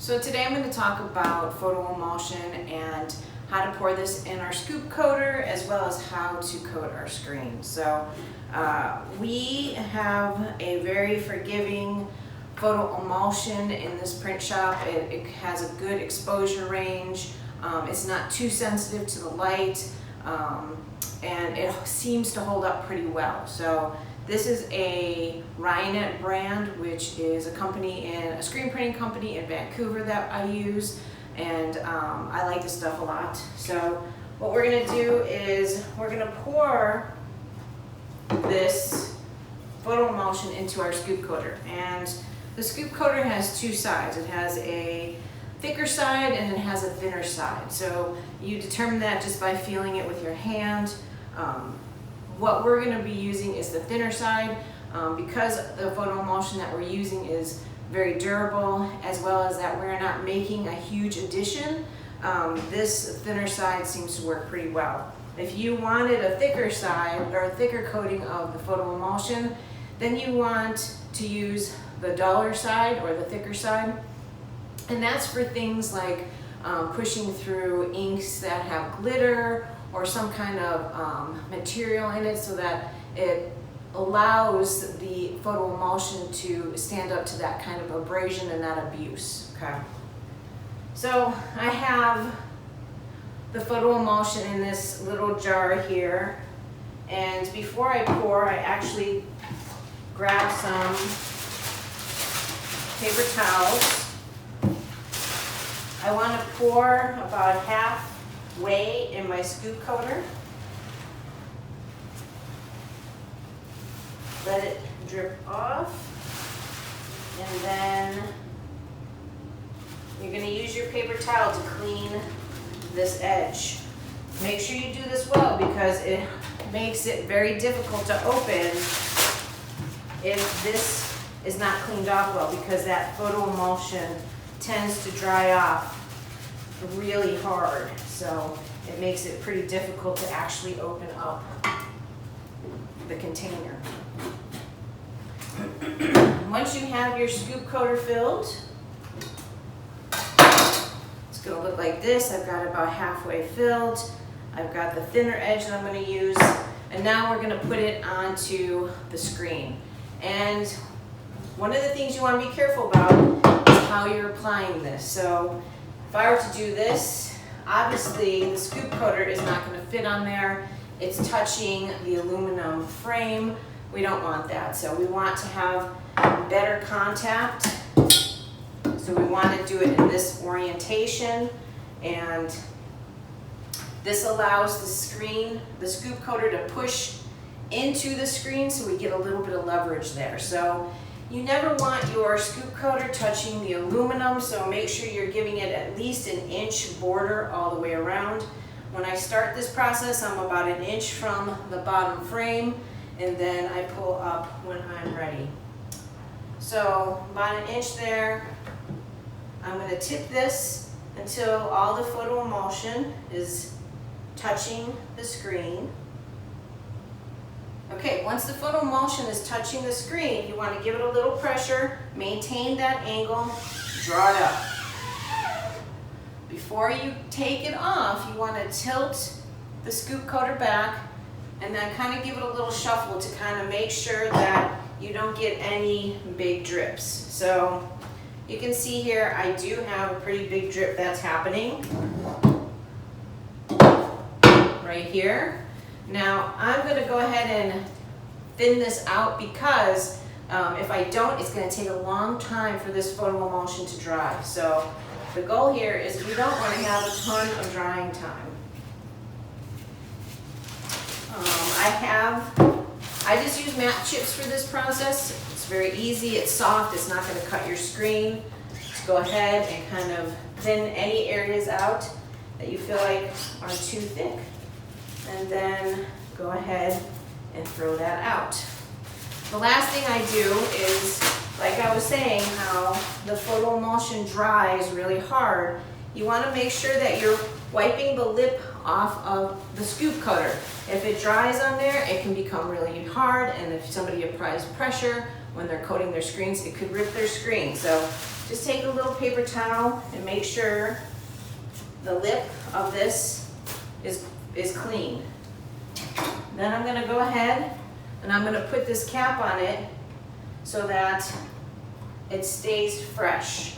So today I'm going to talk about photo emulsion and how to pour this in our scoop coater, as well as how to coat our screen. So we have a very forgiving photo emulsion in this print shop. It has a good exposure range. It's not too sensitive to the light, and it seems to hold up pretty well. So this is a Murino brand, which is a screen printing company in Vancouver that I use, and I like this stuff a lot. So what we're going to do is we're going to pour this photo emulsion into our scoop coater. And the scoop coater has two sides. It has a thicker side and it has a thinner side. So you determine that just by feeling it with your hand. What we're going to be using is the thinner side because the photo emulsion that we're using is very durable, as well as that we're not making a huge addition. This thinner side seems to work pretty well. If you wanted a thicker side or a thicker coating of the photo emulsion, then you want to use the duller side or the thicker side. And that's for things like pushing through inks that have glitter or some kind of material in it, so that it allows the photo emulsion to stand up to that kind of abrasion and that abuse. Okay. So I have the photo emulsion in this little jar here, and before I pour, I actually grab some paper towels. I want to pour about halfway in my scoop coater. Let it drip off, and then you're going to use your paper towel to clean this edge. Make sure you do this well, because it makes it very difficult to open if this is not cleaned off well, because that photo emulsion tends to dry off really hard. So it makes it pretty difficult to actually open up the container. Once you have your scoop coater filled, it's going to look like this. I've got about halfway filled. I've got the thinner edge that I'm going to use, and now we're going to put it onto the screen. And one of the things you want to be careful about is how you're applying this. So if I were to do this, obviously the scoop coater is not going to fit on there. It's touching the aluminum frame. We don't want that. So we want to have better contact. So we want to do it in this orientation, and this allows the scoop coater to push into the screen, so we get a little bit of leverage there. So you never want your scoop coater touching the aluminum, so make sure you're giving it at least an inch border all the way around. When I start this process, I'm about an inch from the bottom frame, and then I pull up when I'm ready. So about an inch there. I'm going to tip this until all the photo emulsion is touching the screen. Okay, once the photo emulsion is touching the screen, you want to give it a little pressure, maintain that angle, draw it up. Before you take it off, you want to tilt the scoop coater back and then kind of give it a little shuffle to kind of make sure that you don't get any big drips. So you can see here I do have a pretty big drip that's happening right here. Now I'm going to go ahead and thin this out, because if I don't, it's going to take a long time for this photo emulsion to dry. So the goal here is we don't want to have a ton of drying time. I just use matte chips for this process. It's very easy, it's soft, it's not going to cut your screen. Just go ahead and kind of thin any areas out that you feel like are too thick. And then go ahead and throw that out. The last thing I do is, like I was saying, how the photo emulsion dries really hard. You want to make sure that you're wiping the lip off of the scoop coater. If it dries on there, it can become really hard, and if somebody applies pressure when they're coating their screens, it could rip their screen. So just take a little paper towel and make sure the lip of this is clean. Then I'm gonna go ahead and I'm gonna put this cap on it so that it stays fresh.